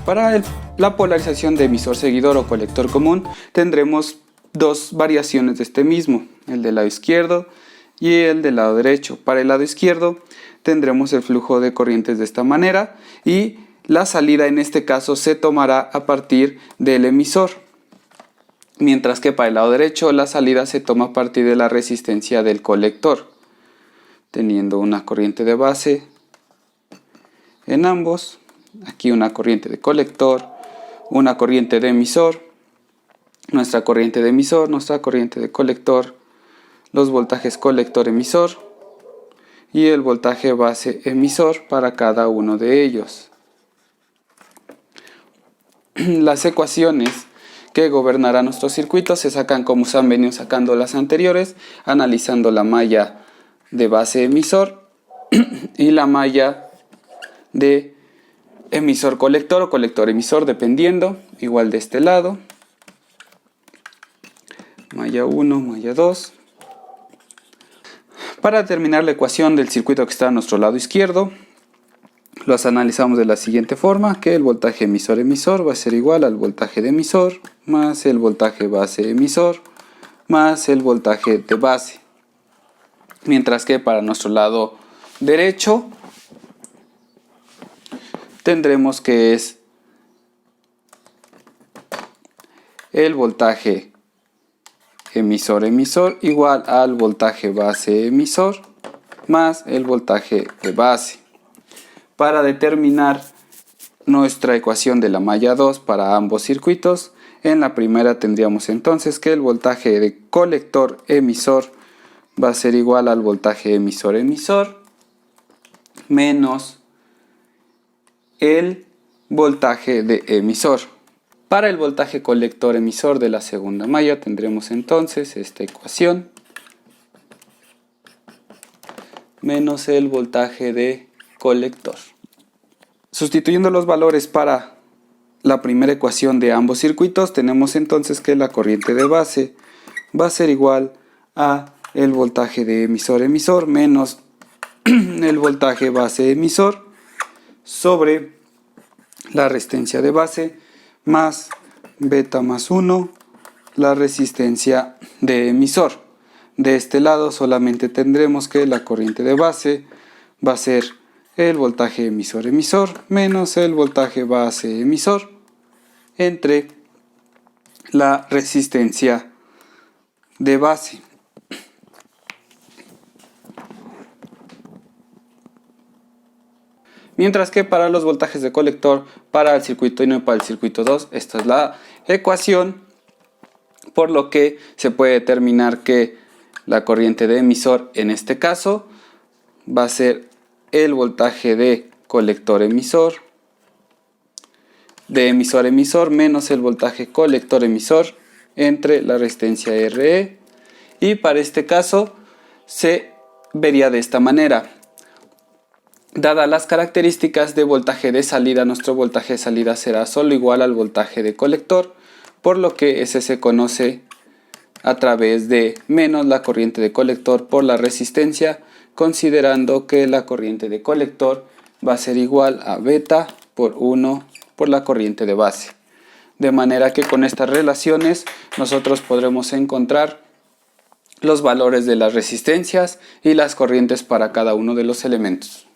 Para la polarización de emisor-seguidor o colector común tendremos dos variaciones de este mismo, el del lado izquierdo y el del lado derecho. Para el lado izquierdo tendremos el flujo de corrientes de esta manera y la salida en este caso se tomará a partir del emisor, mientras que para el lado derecho la salida se toma a partir de la resistencia del colector, teniendo una corriente de base en ambos, aquí una corriente de colector, una corriente de emisor, nuestra corriente de emisor, nuestra corriente de colector, los voltajes colector-emisor y el voltaje base-emisor para cada uno de ellos. Las ecuaciones que gobernarán nuestros circuitos se sacan como se han venido sacando las anteriores, analizando la malla de base-emisor y la malla de emisor-colector o colector-emisor, dependiendo, igual de este lado, malla 1, malla 2. Para determinar la ecuación del circuito que está a nuestro lado izquierdo, los analizamos de la siguiente forma, que el voltaje emisor-emisor va a ser igual al voltaje de emisor más el voltaje base-emisor más el voltaje de base. Mientras que para nuestro lado derecho tendremos que es el voltaje emisor-emisor igual al voltaje base-emisor más el voltaje de base. Para determinar nuestra ecuación de la malla 2 para ambos circuitos, en la primera tendríamos entonces que el voltaje de colector-emisor va a ser igual al voltaje emisor-emisor menos el voltaje de emisor. Para el voltaje colector-emisor de la segunda malla tendremos entonces esta ecuación menos el voltaje de colector. Sustituyendo los valores para la primera ecuación de ambos circuitos, tenemos entonces que la corriente de base va a ser igual a el voltaje de emisor-emisor menos el voltaje base-emisor sobre la resistencia de base más beta más 1, la resistencia de emisor. De este lado solamente tendremos que la corriente de base va a ser el voltaje emisor-emisor menos el voltaje base-emisor entre la resistencia de base. Mientras que para los voltajes de colector, para el circuito 1 y para el circuito 2, esta es la ecuación, por lo que se puede determinar que la corriente de emisor en este caso va a ser el voltaje de colector-emisor, de emisor-emisor menos el voltaje colector-emisor entre la resistencia RE, y para este caso se vería de esta manera. Dadas las características de voltaje de salida, nuestro voltaje de salida será solo igual al voltaje de colector, por lo que ese se conoce a través de menos la corriente de colector por la resistencia, considerando que la corriente de colector va a ser igual a beta por 1 por la corriente de base. De manera que con estas relaciones nosotros podremos encontrar los valores de las resistencias y las corrientes para cada uno de los elementos.